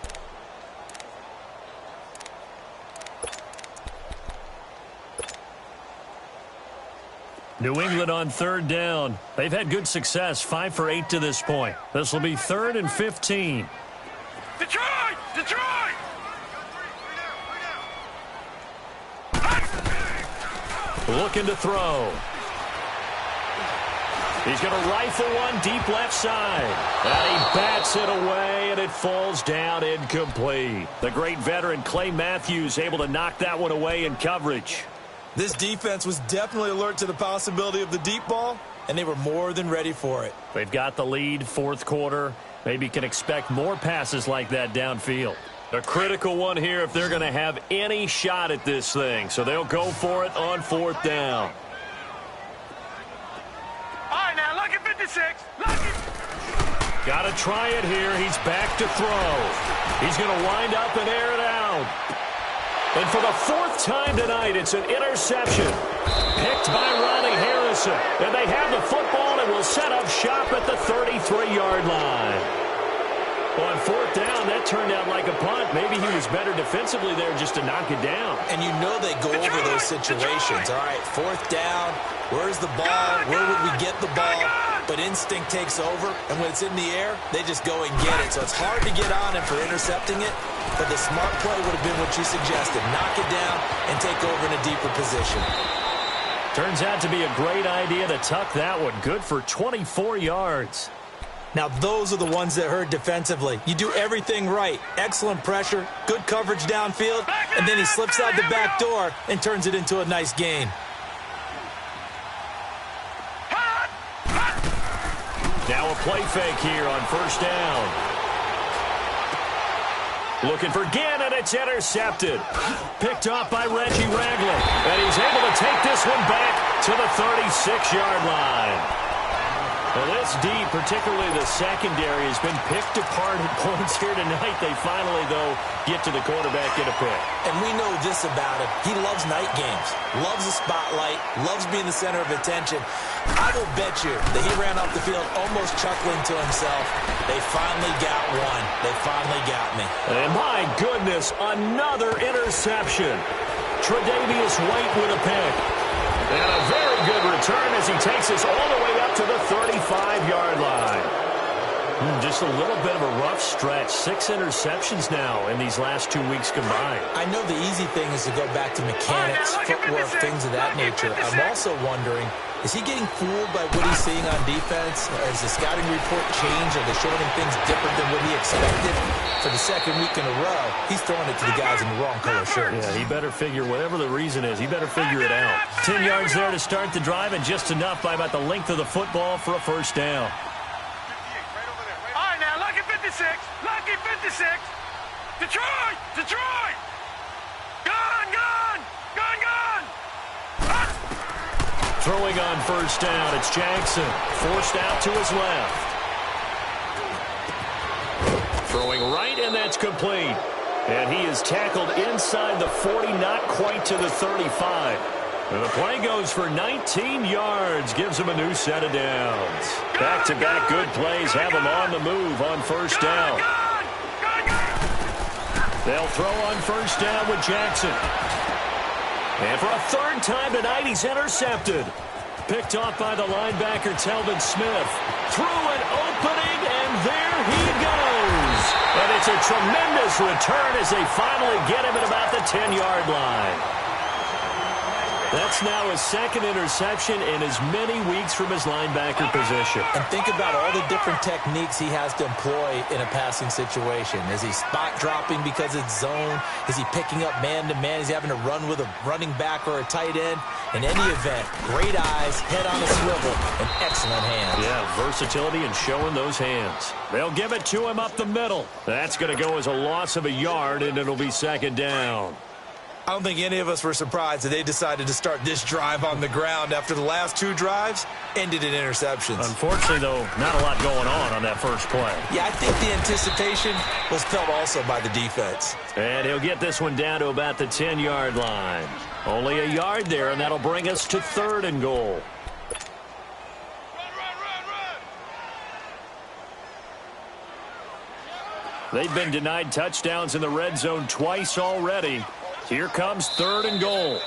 New England on third down. They've had good success, 5 for 8 to this point. This will be 3rd and 15. Detroit! Detroit! Looking to throw. He's going to rifle one deep left side. And he bats it away, and it falls down incomplete. The great veteran Clay Matthews able to knock that one away in coverage. This defense was definitely alert to the possibility of the deep ball, and they were more than ready for it. They've got the lead, fourth quarter. Maybe can expect more passes like that downfield. A critical one here if they're going to have any shot at this thing. So they'll go for it on 4th down. All right, now, lucky 56. Lucky. Got to try it here. He's back to throw. He's going to wind up and air it out. And for the 4th time tonight, it's an interception. Picked by Ronnie Harrison. And they have the football and will set up shop at the 33-yard line. On 4th down, that turned out like a punt. Maybe he was better defensively there just to knock it down. And you know they go over those situations. All right, 4th down, where's the ball? Where would we get the ball? But instinct takes over, and when it's in the air, they just go and get it. So it's hard to get on him for intercepting it, but the smart play would have been what you suggested. Knock it down and take over in a deeper position. Turns out to be a great idea to tuck that one. Good for 24 yards. Now, those are the ones that hurt defensively. You do everything right. Excellent pressure, good coverage downfield, and then he slips out the back door and turns it into a nice gain. Now a play fake here on 1st down. Looking for Ginn, and it's intercepted. Picked off by Reggie Ragland. And he's able to take this one back to the 36-yard line. Well, this D, particularly the secondary, has been picked apart at points here tonight. They finally, though, get to the quarterback, get a pick. And we know this about him. He loves night games, loves the spotlight, loves being the center of attention. I will bet you that he ran off the field almost chuckling to himself. They finally got one. They finally got me. And my goodness, another interception. Tre'Davious White with a pick. And a very good return as he takes us all the way up to the 35-yard line. Just a little bit of a rough stretch. 6 interceptions now in these last 2 weeks combined. I know the easy thing is to go back to mechanics, footwork, things of that nature. I'm also wondering, is he getting fooled by what he's seeing on defense? Has the scouting report changed? Are they showing him things different than what he expected? For the 2nd week in a row, he's throwing it to the guys in the wrong color shirts. Yeah, he better figure, whatever the reason is, he better figure it out. 10 yards there to start the drive, and just enough by about the length of the football for a 1st down. All right, now, lucky 56. Lucky 56. Detroit! Detroit! Gun! Gun! Gun! Gun! Throwing on 1st down, it's Jackson. Forced out to his left. Throwing right, and that's complete. And he is tackled inside the 40, not quite to the 35. And the play goes for 19 yards, gives him a new set of downs. Back-to-back good plays have him on the move on 1st down. They'll throw on 1st down with Jackson. And for a 3rd time tonight, he's intercepted. Picked off by the linebacker, Telvin Smith. Through an opening, and there he goes. And it's a tremendous return as they finally get him at about the 10-yard line. That's now his 2nd interception in as many weeks from his linebacker position. And think about all the different techniques he has to employ in a passing situation. Is he spot dropping because it's zone? Is he picking up man-to-man? Is he having to run with a running back or a tight end? In any event, great eyes, head on a swivel, and excellent hands. Yeah, versatility and showing those hands. They'll give it to him up the middle. That's going to go as a loss of a yard, and it'll be 2nd down. I don't think any of us were surprised that they decided to start this drive on the ground after the last 2 drives ended in interceptions. Unfortunately, though, not a lot going on that first play. Yeah, I think the anticipation was felt also by the defense. And he'll get this one down to about the 10-yard line. Only a yard there, and that'll bring us to 3rd and goal. They've been denied touchdowns in the red zone twice already. Here comes 3rd and goal.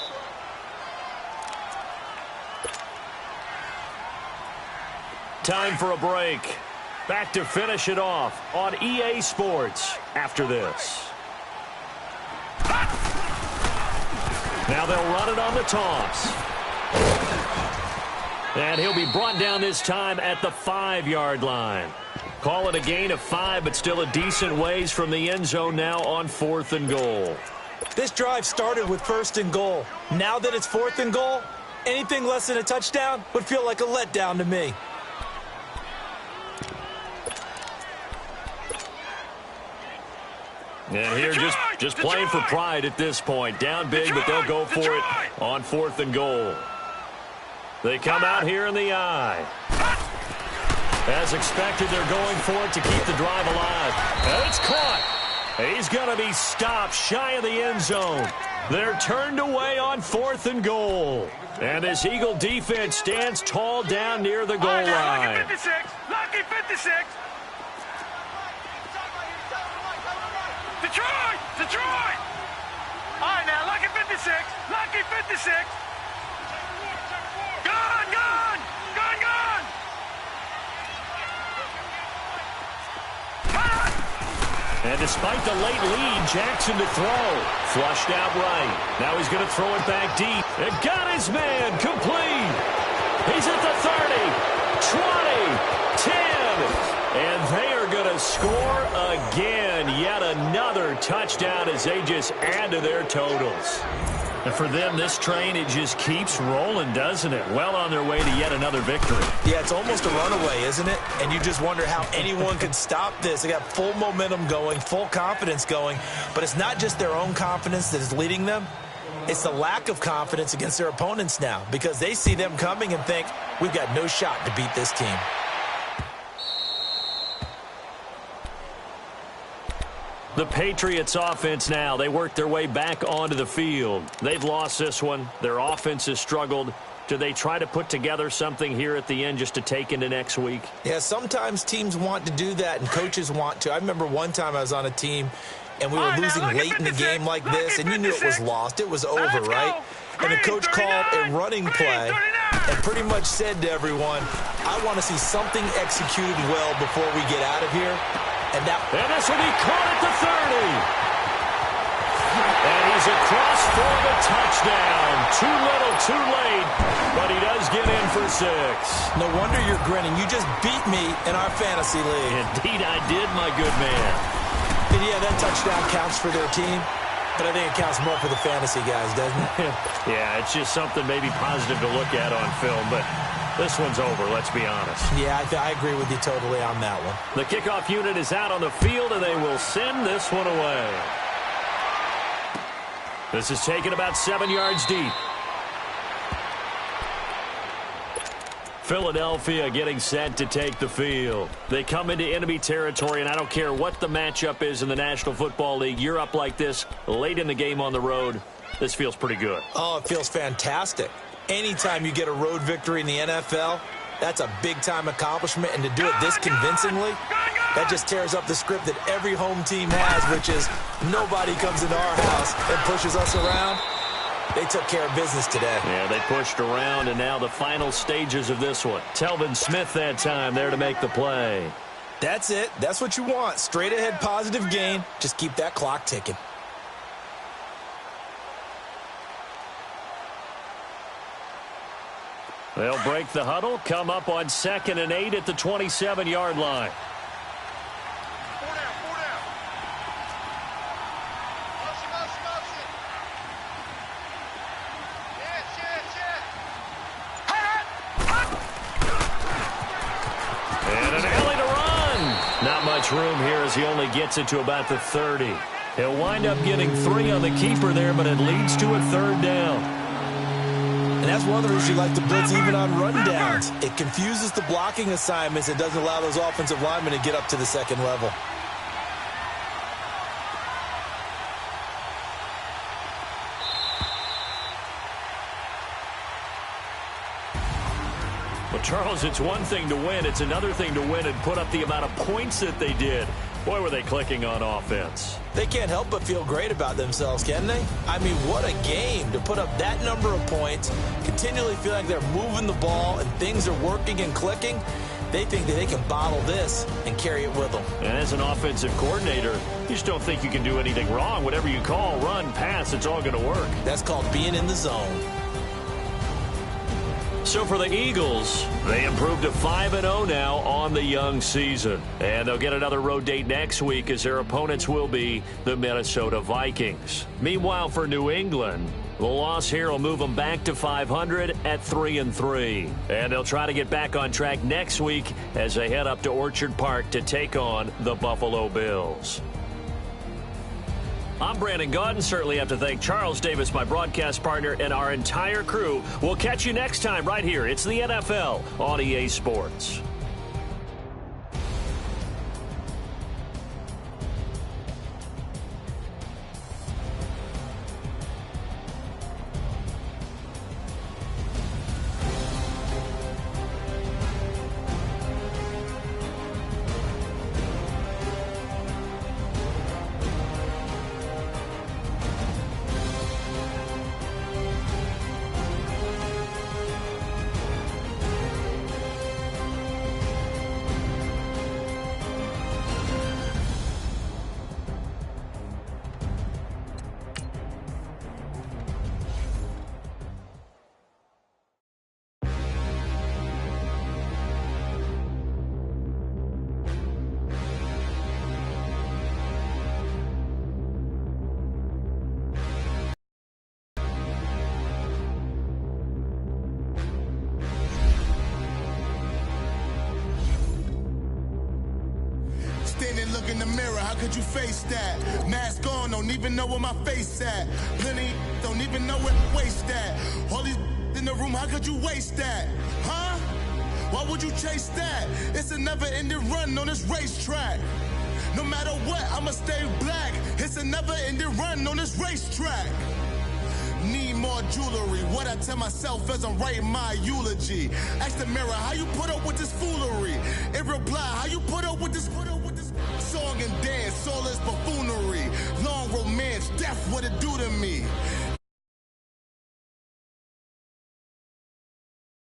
Time for a break. Back to finish it off on EA Sports after this. Now they'll run it on the toss. And he'll be brought down this time at the 5-yard line. Call it a gain of 5, but still a decent ways from the end zone now on 4th and goal. This drive started with 1st and goal. Now that it's 4th and goal, anything less than a touchdown would feel like a letdown to me. And here just playing for pride at this point. Down big, but they'll go for it on 4th and goal. They come out here in the eye. As expected, they're going for it to keep the drive alive. And it's caught. He's going to be stopped shy of the end zone. They're turned away on 4th and goal. And this Eagle defense stands tall down near the goal line. Lucky 56. Lucky 56. Detroit! Detroit! All right, now, lucky 56. Lucky 56. Gone, gone! Gone, gone! And despite the late lead, Jackson to throw. Flushed out right. Now he's going to throw it back deep. And got his man complete. He's at the 30, 20, 10. And they are going to score again. Yet another touchdown as they just add to their totals. And for them, this train, it just keeps rolling, doesn't it? Well on their way to yet another victory. Yeah, it's almost a runaway, isn't it? And you just wonder how anyone could stop this. They got full momentum going, full confidence going. But it's not just their own confidence that is leading them. It's the lack of confidence against their opponents now because they see them coming and think, we've got no shot to beat this team. The Patriots offense now, they work their way back onto the field. They've lost this one. Their offense has struggled. Do they try to put together something here at the end just to take into next week? Yeah, sometimes teams want to do that and coaches want to. I remember one time I was on a team and we were losing late in the game like this and you knew it was lost. It was over, right? And the coach called a running play and pretty much said to everyone, I want to see something executed well before we get out of here. And this will be caught at the 30. And he's across for the touchdown. Too little, too late. But he does get in for 6. No wonder you're grinning. You just beat me in our fantasy league. Indeed I did, my good man. And yeah, that touchdown counts for their team. But I think it counts more for the fantasy guys, doesn't it? Yeah, it's just something maybe positive to look at on film. But this one's over, let's be honest. Yeah, I agree with you totally on that one. The kickoff unit is out on the field, and they will send this one away. This is taken about 7 yards deep. Philadelphia getting set to take the field. They come into enemy territory, and I don't care what the matchup is in the National Football League. You're up like this late in the game on the road. This feels pretty good. Oh, it feels fantastic. Anytime you get a road victory in the NFL, that's a big-time accomplishment, and to do it this convincingly, that just tears up the script that every home team has, which is nobody comes into our house and pushes us around. They took care of business today. Yeah, they pushed around, and now the final stages of this one. Telvin Smith that time there to make the play. That's it. That's what you want. Straight ahead positive gain. Just keep that clock ticking. They'll break the huddle, come up on 2nd and 8 at the 27-yard line. And an alley to run. Not much room here as he only gets it to about the 30. He'll wind up getting 3 on the keeper there, but it leads to a 3rd down. And that's one of the reasons you like to blitz even on rundowns. It confuses the blocking assignments. It doesn't allow those offensive linemen to get up to the second level. Well, Charles, it's one thing to win. It's another thing to win and put up the amount of points that they did. Boy, were they clicking on offense. They can't help but feel great about themselves, can they? I mean, what a game to put up that number of points, continually feel like they're moving the ball and things are working and clicking. They think that they can bottle this and carry it with them. And as an offensive coordinator, you just don't think you can do anything wrong. Whatever you call, run, pass, it's all going to work. That's called being in the zone. So for the Eagles, they improved to 5-0 now on the young season. And they'll get another road date next week as their opponents will be the Minnesota Vikings. Meanwhile, for New England, the loss here will move them back to 500 at 3-3. And they'll try to get back on track next week as they head up to Orchard Park to take on the Buffalo Bills. I'm Brandon Gaudin. Certainly have to thank Charles Davis, my broadcast partner, and our entire crew. We'll catch you next time right here. It's the NFL on EA Sports. Standing, look in the mirror, how could you face that? Mask on, don't even know where my face at. Plenty, don't even know where to waste that. All these in the room, how could you waste that? Huh? Why would you chase that? It's a never-ending run on this racetrack. No matter what, I'ma stay black. It's a never-ending run on this racetrack. Need more jewelry. What I tell myself as I'm writing my eulogy. Ask the mirror, how you put up with this foolery? It reply, how you put up with this song and dance, soulless buffoonery. Long romance, death, what it do to me?